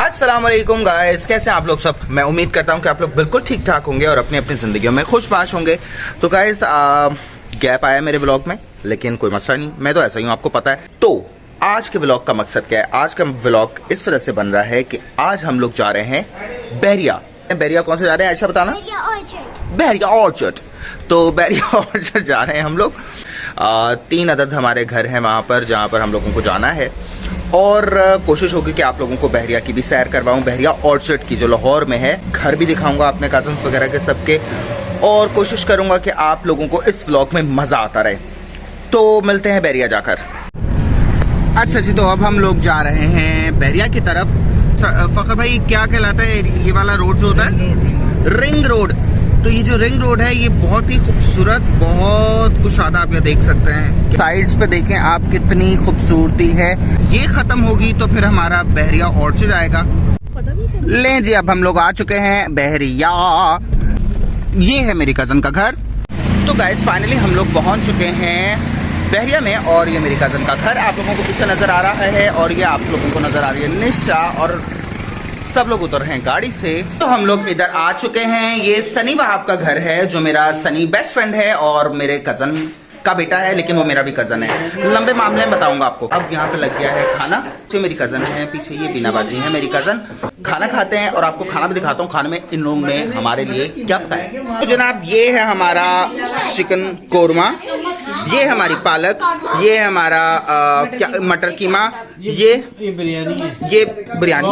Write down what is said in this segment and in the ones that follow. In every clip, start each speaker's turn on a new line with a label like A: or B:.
A: अस्सलाम वालेकुम गाइस, कैसे हैं आप लोग सब। मैं उम्मीद करता हूं कि आप लोग बिल्कुल ठीक ठाक होंगे और अपनी अपनी ज़िंदगियों में खुशबाश होंगे। तो गाइस गैप आया मेरे व्लॉग में, लेकिन कोई मसला नहीं, मैं तो ऐसा ही हूँ, आपको पता है। तो आज के व्लॉग का मकसद क्या है? आज का व्लॉग इस वजह से बन रहा है कि आज हम लोग जा रहे हैं बहरिया। बहरिया कौन से जा रहे हैं आयशा, बताना। बहरिया ऑर्चर्ड। तो बहरिया ऑर्चर्ड जा रहे हैं हम लोग। 3 अदद हमारे घर हैं वहाँ पर, जहाँ पर हम लोगों को जाना है। और कोशिश होगी कि आप लोगों को बहरिया की भी सैर करवाऊँ, बहरिया ऑर्चर्ड की जो लाहौर में है। घर भी दिखाऊंगा अपने कजन्स वगैरह के सबके, और कोशिश करूँगा कि आप लोगों को इस व्लॉग में मज़ा आता रहे। तो मिलते हैं बहरिया जाकर। अच्छा जी, तो अब हम लोग जा रहे हैं बहरिया की तरफ। फ़खर भाई, क्या कहलाता है ये वाला रोड जो होता है? Ring road. तो ये जो रिंग रोड है ये बहुत ही खूबसूरत, बहुत कुशादा, आप ये देख सकते हैं। साइड्स पे देखें आप कितनी खूबसूरती है। ये ख़त्म होगी तो फिर हमारा बहरिया ऑर्चर्ड आएगा। लें जी, अब हम लोग आ चुके हैं बहरिया। ये है मेरी कज़न का घर। तो गाइस फाइनली हम लोग पहुंच चुके हैं बहरिया में, और ये मेरी कज़न का घर आप लोगों को पीछे नज़र आ रहा है, और ये आप लोगों को नज़र आ रही है निशा, और सब लोग उतर हैं गाड़ी से। तो हम लोग इधर आ चुके हैं। ये सनी वहाब का घर है, जो मेरा सनी बेस्ट फ्रेंड है और मेरे कज़न का बेटा है, लेकिन वो मेरा भी कज़न है। लंबे मामले में बताऊंगा आपको। अब यहाँ पे लग गया है खाना। जो मेरी कज़न है पीछे, ये बीनाबाजी है मेरी कज़न। खाना खाते हैं और आपको खाना भी दिखाता हूँ। खाने में इन लोगों ने हमारे लिए क्या पकाया। तो जनाब ये है हमारा चिकन कोरमा, ये हमारी पालक, ये हमारा क्या मटर कीमा, ये
B: बिरयानी है,
A: ये बिरयानी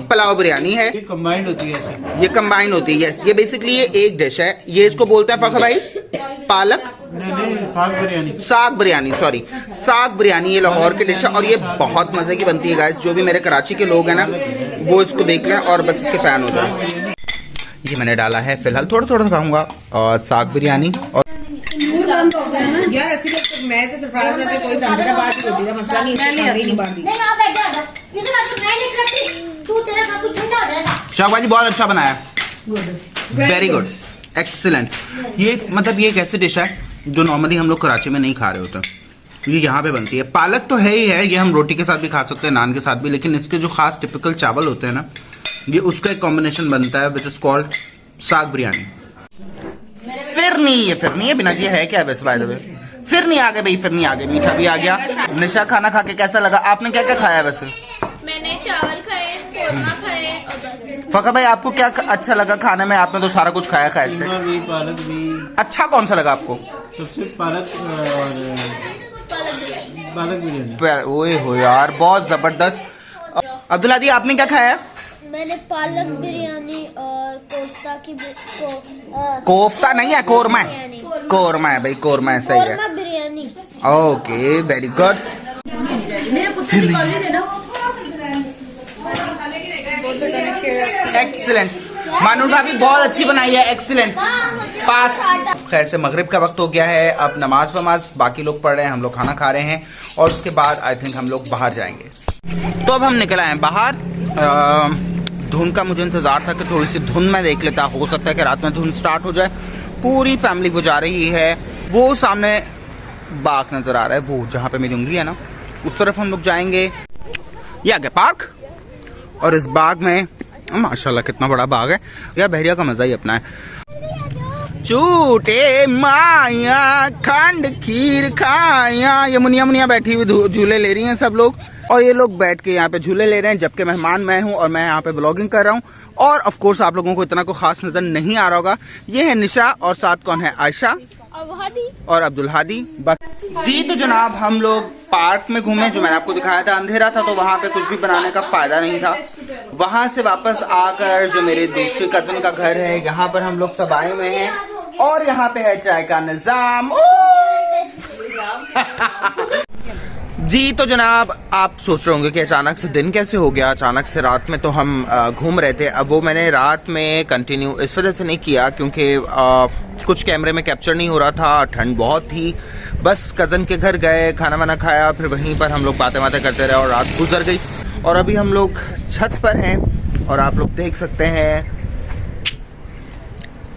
A: पुलाव बिरयानी है।
B: ये कंबाइंड होती है,
A: ये कंबाइंड होती है। यस, ये बेसिकली ये एक डिश है। ये इसको बोलते हैं फ़खर भाई पालक
B: नहीं, साग बिरयानी।
A: साग बिरयानी, सॉरी, साग बिरयानी। ये लाहौर की डिश है और ये बहुत मज़े की बनती है गाइस। जो भी मेरे कराची के लोग हैं ना, वो इसको देख लें और बस इसके फ़ैन हो जाए। ये मैंने डाला है, फिलहाल थोड़ा थोड़ा खाऊंगा, और साग बिरयानी। और
C: यार ऐसी तो मैं तो सरप्राइज में कोई जानता बात की रोटी का मसला नहीं है, नहीं बांधी। नहीं आप इधर इधर आके मैं नहीं करती, तू तेरा सब कुछ ठंडा हो जाएगा।
A: शाहबाजी बहुत अच्छा बनाया, वेरी गुड, एक्सीलेंट। ये मतलब ये एक ऐसी डिश है जो नॉर्मली हम लोग कराची में नहीं खा रहे होते। ये यहाँ पे बनती है। पालक तो है ही है, ये हम रोटी के साथ भी खा सकते हैं, नान के साथ भी, लेकिन इसके जो खास टिपिकल चावल होते हैं ना, ये उसका एक कॉम्बिनेशन बनता है विच इज कॉल्ड साग बिरयानी। फिरनी है बिना जी, है क्या वैसे बाय द वे? फिरनी आ गए भाई, फिरनी आ गए, मीठा भी आ गया। निशा, खाना खा के कैसा लगा? आपने क्या क्या खाया वैसे?
D: मैंने चावल खाए, कोरमा खाए और बस।
A: फका भाई, आपको क्या अच्छा लगा खाने में? आपने तो सारा कुछ खाया खैर से।
B: भी, पालक भी।
A: अच्छा कौन सा लगा आपको?
B: सबसे पालक बिरयानी।
A: ओए हो यार, बहुत जबरदस्त। अब्दुल्ला दी, आपने क्या खाया?
D: मैंने पालक बिरयानी और कोफ्ता की
A: कोफ्ता नहीं है, कोरमा है। कोरमा है भाई, कोरमा है, सही है।
D: Korma biryani.
A: Okay, very good. Excellent. मानूर भाभी बहुत अच्छी बनाई है, एक्सीलेंट, पास। खैर से मगरिब का वक्त हो गया है, अब नमाज वमाज बाकी लोग पढ़ रहे हैं, हम लोग खाना खा रहे हैं, और उसके बाद आई थिंक हम लोग बाहर जाएंगे। तो अब हम निकल आए हैं बाहर। धुंध का मुझे इंतज़ार था कि थोड़ी सी धुंध में देख लेता, हो सकता है कि रात में धुंध स्टार्ट हो जाए। पूरी फैमिली वो जा रही है। वो सामने बाग नज़र आ रहा है, वो जहाँ पे मेरी उंगली है ना, उस तरफ हम लोग जाएंगे। ये आगे पार्क, और इस बाग में माशाल्लाह कितना बड़ा बाग है यार। बहरिया का मज़ा ही अपना है। झूठे माया खंड खीर खाया। ये मुनिया बैठी हुई झूले ले रही हैं सब लोग, और ये लोग बैठ के यहाँ पे झूले ले रहे हैं, जबकि मेहमान मैं हूँ और मैं यहाँ पे व्लॉगिंग कर रहा हूँ। और ऑफ कोर्स आप लोगों को इतना को खास नज़र नहीं आ रहा होगा। ये है निशा, और साथ कौन है? आयशा और अब्दुल हादी जी। तो जनाब हम लोग पार्क में घूमे, जो मैंने आपको दिखाया था। अंधेरा था तो वहाँ पे कुछ भी बनाने का फायदा नहीं था। वहाँ से वापस आकर जो मेरे दूसरे कज़न का घर है, यहाँ पर हम लोग सब आए हुए हैं, और यहाँ पे है चाय का निजाम। जी तो जनाब आप सोच रहे होंगे कि अचानक से दिन कैसे हो गया, अचानक से रात में तो हम घूम रहे थे। अब वो मैंने रात में कंटिन्यू इस वजह से नहीं किया क्योंकि कुछ कैमरे में कैप्चर नहीं हो रहा था, ठंड बहुत थी। बस कज़न के घर गए, खाना वाना खाया, फिर वहीं पर हम लोग बातें करते रहे और रात गुजर गई। और अभी हम लोग छत पर हैं और आप लोग देख सकते हैं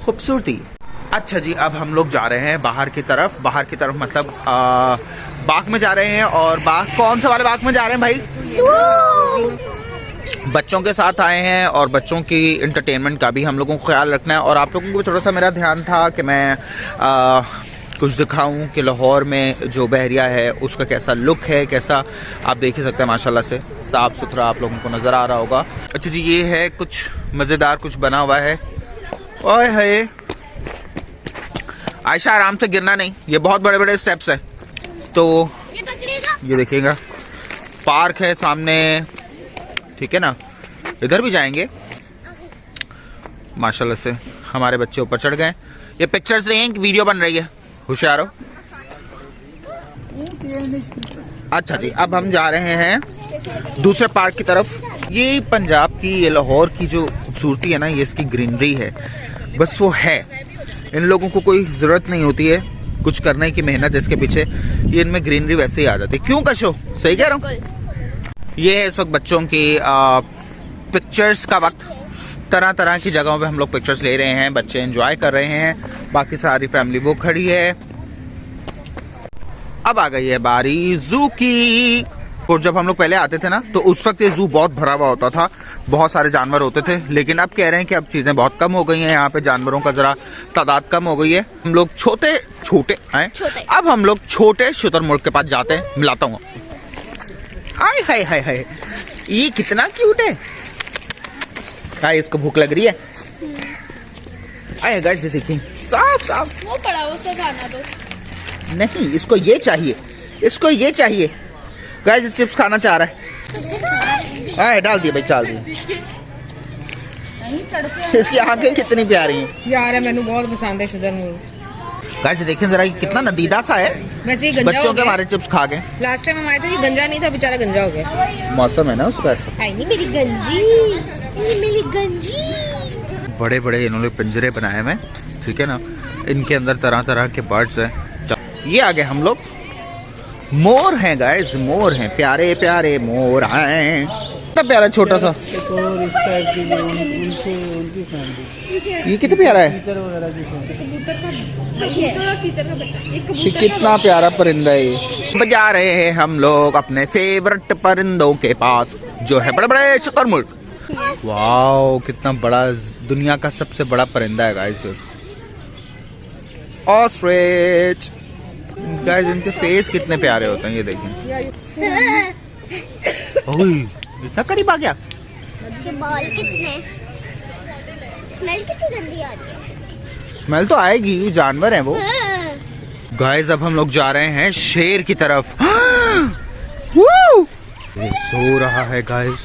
A: खूबसूरती। अच्छा जी, अब हम लोग जा रहे हैं बाहर की तरफ मतलब बाग में जा रहे हैं। और बाग कौन से वाले बाग में जा रहे हैं भाई? बच्चों के साथ आए हैं और बच्चों की इंटरटेनमेंट का भी हम लोगों को ख्याल रखना है। और आप लोगों को भी थोड़ा सा मेरा ध्यान था कि मैं कुछ दिखाऊं कि लाहौर में जो बहरिया है उसका कैसा लुक है, कैसा आप देख ही सकते हैं माशाल्लाह से साफ़ सुथरा आप लोगों को नज़र आ रहा होगा। अच्छा जी, ये है कुछ मज़ेदार कुछ बना हुआ है। ओए है आयशा, आराम से गिरना नहीं, ये बहुत बड़े बड़े स्टेप्स है। तो ये देखिएगा पार्क है सामने, ठीक है ना, इधर भी जाएंगे। माशाल्लाह से हमारे बच्चे ऊपर चढ़ गए। ये पिक्चर्स नहीं है, वीडियो बन रही है, होशियार हो। अच्छा जी, अब हम जा रहे हैं दूसरे पार्क की तरफ। ये पंजाब की, ये लाहौर की जो खूबसूरती है ना, ये इसकी ग्रीनरी है, बस वो है। इन लोगों को कोई ज़रूरत नहीं होती है कुछ करने की, मेहनत इसके पीछे, ये इनमें ग्रीनरी वैसे ही आ जाती है। क्यों कशो, सही कह रहा हूँ। ये है इस वक्त बच्चों की पिक्चर्स का वक्त। तरह तरह की जगहों पे हम लोग पिक्चर्स ले रहे हैं, बच्चे एंजॉय कर रहे हैं, बाकी सारी फैमिली वो खड़ी है। अब आ गई है बारी जू की। और जब हम लोग पहले आते थे ना, तो उस वक्त ये जू बहुत भरा हुआ होता था, बहुत सारे जानवर होते थे। लेकिन अब कह रहे हैं कि अब चीज़ें बहुत कम हो गई हैं, यहाँ पे जानवरों का ज़रा तादाद कम हो गई है। हम लोग छोटे हैं, अब हम लोग छोटे शुतुरमुर्ग के पास जाते हैं। मिलाता हूँ। हाय हाय हाय हाय, ये कितना क्यूट है। हाय, इसको भूख लग रही है। आए गाइस, देखिए साफ साफ
D: वो पड़ा उसका खाना तो
A: नहीं, इसको ये चाहिए, इसको ये चाहिए। गाइस चिप्स खाना चाह रहा है। आए, डाल दिए भाई, डाल दिए। इसकी आंखें कितनी प्यारी हैं
C: यार, मैंने बहुत पसंद है शुतुरमुर्ग।
A: गाइस देखिए जरा, कितना नदीदा सा है।
C: वैसे ही गंजा
A: बच्चों
C: हो
A: के
C: गया।
A: हमारे चिप्स खा गए।
C: लास्ट टाइम हम आए थे, ये गंजा नहीं था, बेचारा गंजा हो गया।
A: मौसम है ना उसका ऐसा।
C: आई नहीं मेरी गंजी,
D: ये मेरी गंजी।
A: बड़े बड़े इन्होंने पिंजरे बनाए हुए, ठीक है ना, इनके अंदर तरह तरह के बर्ड्स हैं। ये आगे हम लोग मोर हैं गाइस, मोर हैं, प्यारे प्यारे मोर हैं। कितना प्यारा छोटा सा,
B: और इस टाइप की जो उनसे उनकी फैमिली,
A: ये कितना प्यारा है।
B: तीतर वगैरह की फैमिली।
A: ये कितना प्यारा परिंदा है। ये बजा रहे हैं हम लोग अपने फेवरेट परिंदों के पास, जो है बड़े बड़े शुतुरमुर्ग। वाओ, कितना बड़ा, दुनिया का सबसे बड़ा परिंदा है गाइस, ऑस्ट्रिच। गाइस इनके फेस कितने प्यारे होते हैं, ये देखें। ओए, इतना करीब आ गया।
D: बाल कितने, स्मेल कितनी गंदी आ रही है।
A: स्मेल तो आएगी, जानवर है वो। गाइस अब हम लोग जा रहे हैं शेर की तरफ। ये सो रहा है guys.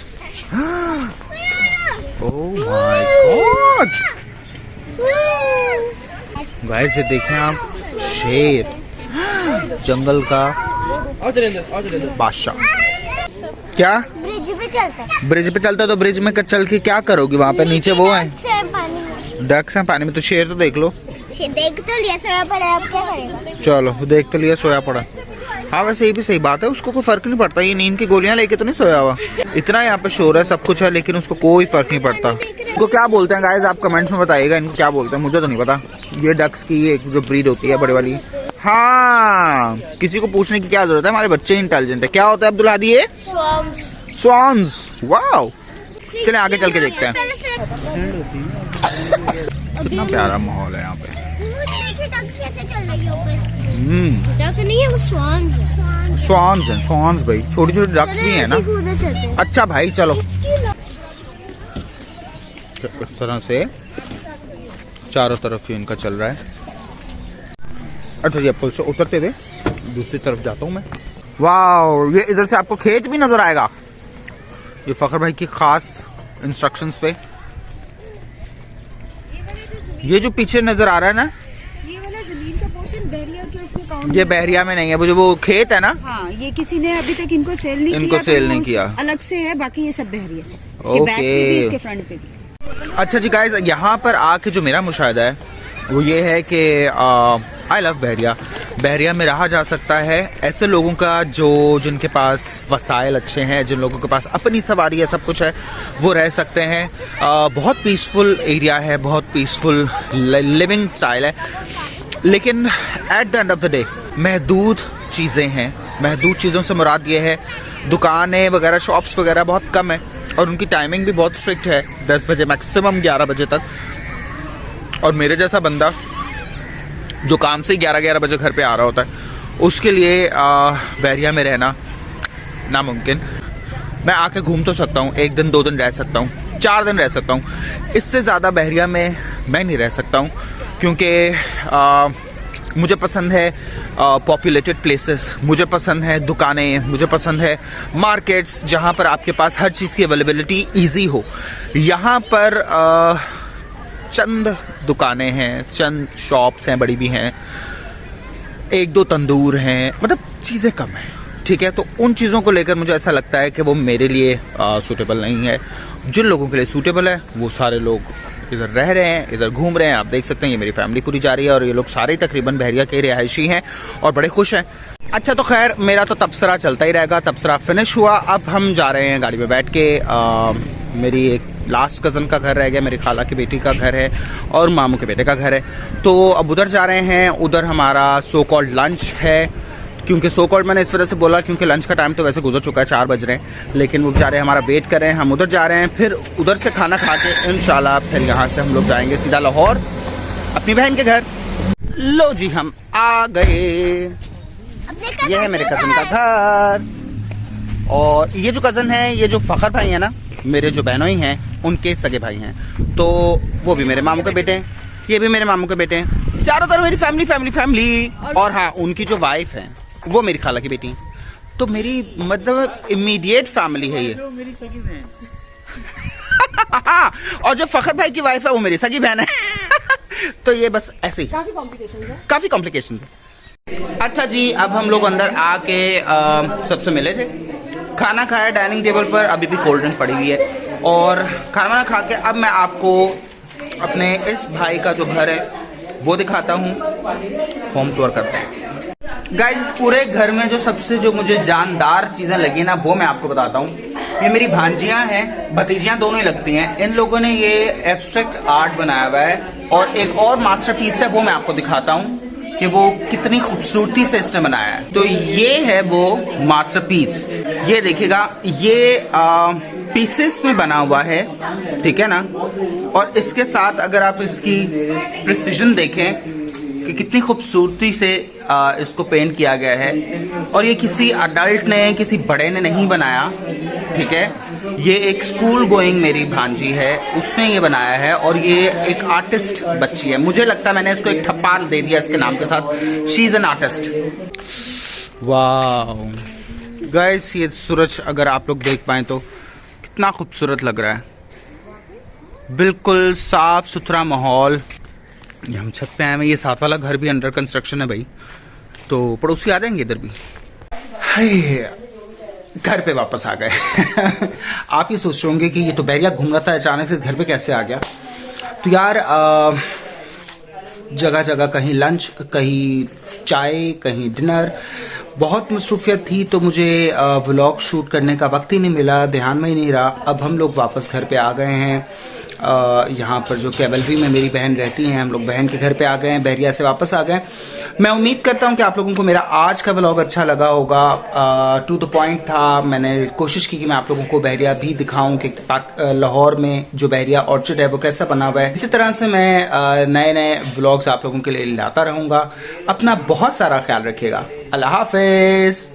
A: Oh my God guys, ये देखें आप, शेर, जंगल का बादशाह। क्या
D: ब्रिज पे चलता है,
A: ब्रिज पे चलता है? तो ब्रिज में चल के क्या करोगी? वहाँ पे नीचे वो है,
D: पानी में।
A: डक्स हैं पानी में। तो शेर तो देख लो।
D: देख तो लिया, सोया पड़ा, अब क्या करें।
A: चलो, देख तो लिया, सोया पड़ा। हाँ वैसे ये भी सही बात है, उसको कोई फर्क नहीं पड़ता। ये नींद की गोलियां लेके तो नहीं सोया हुआ। इतना यहाँ पे शोर है, सब कुछ है, लेकिन उसको कोई फर्क नहीं पड़ता। इनको क्या बोलते हैं गाइस, आप कमेंट्स में बताइएगा इनको क्या बोलते हैं, मुझे तो नहीं पता। ये डक्स की एक जो ब्रीड होती है बड़ी वाली। हाँ, किसी को पूछने की क्या जरूरत है, हमारे बच्चे इंटेलिजेंट है। क्या होता है अब्दुल हादी? ये स्वान्स। वाओ, चलिए आगे चल के देखते हैं। कितना प्यारा माहौल है यहाँ पे।
D: नहीं है, वो swans है।
A: स्वान्स हैं, स्वान्स भाई, छोटी छोटी डक्स भी हैं ना। अच्छा भाई चलो, इस तरह से चारों तरफ ही इनका चल रहा है। अच्छा ये पुल से उतरते हुए दूसरी तरफ जाता हूँ मैं। वाह, ये इधर से आपको खेत भी नजर आएगा। ये फखर भाई की खास इंस्ट्रक्शंस पे। ये जो पीछे नजर आ रहा है ना,
E: ये वाला जमीन का पोर्शन बहरिया के उसमें काउंट।
A: ये बहरिया में नहीं है, वो जो वो खेत है ना।
E: हाँ, ये किसी ने अभी तक इनको सेल नहीं
A: इनको
E: किया,
A: सेल
E: तो
A: नहीं
E: वो
A: किया।
E: अलग से है, बाकी ये सब बहरिया है। इसके
A: ओके।
E: बैक पे भी, इसके फ्रंट पे भी।
A: अच्छा जी गाइस, यहाँ पर आके जो मेरा मुशाहिदा है वो ये है कि आई लव बहरिया। बहरिया में रहा जा सकता है ऐसे लोगों का जिनके पास वसाइल अच्छे हैं, जिन लोगों के पास अपनी सवारी है, सब कुछ है, वो रह सकते हैं। बहुत पीसफुल एरिया है, बहुत पीसफुल लिविंग स्टाइल है। लेकिन at the end of the day महदूद चीज़ें हैं। महदूद चीज़ों से मुराद ये है, दुकानें वगैरह, शॉप्स वगैरह बहुत कम है। और उनकी टाइमिंग भी बहुत स्ट्रिक्ट है, 10 बजे मैक्सिमम 11 बजे तक। और मेरे जैसा बंदा जो काम से 11 बजे घर पे आ रहा होता है, उसके लिए बहरिया में रहना नामुमकिन। मैं आके घूम तो सकता हूँ, 1 दिन 2 दिन रह सकता हूँ, 4 दिन रह सकता हूँ, इससे ज़्यादा बहरिया में मैं नहीं रह सकता हूँ, क्योंकि मुझे पसंद है पॉपुलेटेड प्लेसेस, मुझे पसंद है दुकानें, मुझे पसंद है मार्केट्स जहाँ पर आपके पास हर चीज़ की अवेलेबिलिटी ईजी हो। यहाँ पर चंद दुकानें हैं, चंद शॉप्स हैं, बड़ी भी हैं, 1-2 तंदूर हैं, मतलब चीज़ें कम हैं, ठीक है। तो उन चीज़ों को लेकर मुझे ऐसा लगता है कि वो मेरे लिए सूटेबल नहीं है। जिन लोगों के लिए सूटेबल है वो सारे लोग इधर रह रहे हैं, इधर घूम रहे हैं। आप देख सकते हैं ये मेरी फैमिली पूरी जा रही है और ये लोग सारे तकरीबन बहरिया के रिहायशी हैं और बड़े खुश हैं। अच्छा, तो खैर मेरा तो तबसरा चलता ही रहेगा। तबसरा फिनिश हुआ, अब हम जा रहे हैं गाड़ी में बैठ के। मेरी एक लास्ट कज़न का घर रह गया, मेरी खाला की बेटी का घर है और मामू के बेटे का घर है, तो अब उधर जा रहे हैं। उधर हमारा सो कॉल्ड लंच है, क्योंकि सो कॉल्ड मैंने इस वजह से बोला क्योंकि लंच का टाइम तो वैसे गुजर चुका है, 4 बज रहे हैं, लेकिन वो बेचारे हमारा वेट कर रहे हैं। हम उधर जा रहे हैं, फिर उधर से खाना खा के इंशाल्लाह फिर यहाँ से हम लोग जाएंगे सीधा लाहौर अपनी बहन के घर। लो जी, हम आ गए। ये है मेरे कज़न का घर और ये जो कज़न है, ये जो फ़खर भाई है ना, मेरे जो बहनों ही हैं उनके सगे भाई हैं, तो वो भी मेरे मामू के बेटे हैं, ये भी मेरे मामू के बेटे हैं। चारों तरफ मेरी फैमिली। और हाँ, उनकी जो वाइफ है वो मेरी खाला की बेटी, तो मेरी मतलब इमीडिएट फैमिली है ये।
B: मेरी सगी बहन।
A: और जो फखर भाई की वाइफ है वो मेरी सगी बहन है। तो ये बस ऐसे ही काफी कॉम्प्लिकेशन है। अच्छा जी, अब हम लोग अंदर आके सबसे मिले थे, खाना खाया डाइनिंग टेबल पर, अभी भी कोल्ड ड्रिंक पड़ी हुई है और खाना वाना खा के अब मैं आपको अपने इस भाई का जो घर है वो दिखाता हूँ। होम टूर करते हैं गाइस। इस पूरे घर में जो सबसे जो मुझे जानदार चीज़ें लगी ना वो मैं आपको बताता हूँ। ये मेरी भांजियाँ हैं, भतीजियाँ दोनों ही लगती हैं। इन लोगों ने ये एब्स्ट्रैक्ट आर्ट बनाया हुआ है और एक और मास्टरपीस है, वो मैं आपको दिखाता हूँ कि वो कितनी खूबसूरती से इसने बनाया है। तो ये है वो मास्टरपीस, ये देखिएगा, ये पीसेस में बना हुआ है, ठीक है ना। और इसके साथ अगर आप इसकी प्रिसीजन देखें कि कितनी खूबसूरती से इसको पेंट किया गया है, और ये किसी अडल्ट ने, किसी बड़े ने नहीं बनाया, ठीक है। ये एक स्कूल गोइंग मेरी भांजी है, उसने ये बनाया है और ये एक आर्टिस्ट बच्ची है। मुझे लगता है मैंने इसको एक ठप्पा दे दिया इसके नाम के साथ, शी इज़ एन आर्टिस्ट। वाह गाइस, ये सूरज अगर आप लोग देख पाएँ तो कितना खूबसूरत लग रहा है, बिल्कुल साफ सुथरा माहौल। ये हम छत पे आए हैं, ये साथ वाला घर भी अंडर कंस्ट्रक्शन है भाई, तो पड़ोसी आ जाएंगे इधर भी। हाय, घर पे वापस आ गए। आप ये सोच रहे होंगे कि ये तो बहरिया घूम रहा था, अचानक से घर पे कैसे आ गया। तो यार जगह जगह कहीं लंच, कहीं चाय, कहीं डिनर, बहुत मसरूफियत थी, तो मुझे व्लॉग शूट करने का वक्त ही नहीं मिला, ध्यान में ही नहीं रहा। अब हम लोग वापस घर पे आ गए हैं। यहाँ पर जो कैवलरी में मेरी बहन रहती हैं, हम लोग बहन के घर पे आ गए हैं, बहरिया से वापस आ गए। मैं उम्मीद करता हूँ कि आप लोगों को मेरा आज का व्लॉग अच्छा लगा होगा। टू द पॉइंट था, मैंने कोशिश की कि मैं आप लोगों को बहरिया भी दिखाऊं कि लाहौर में जो बहरिया ऑर्चिड है वो कैसा बना हुआ है। इसी तरह से मैं नए नए व्लॉग्स आप लोगों के लिए लाता रहूँगा। अपना बहुत सारा ख्याल रखिएगा। अल्लाह हाफिज़।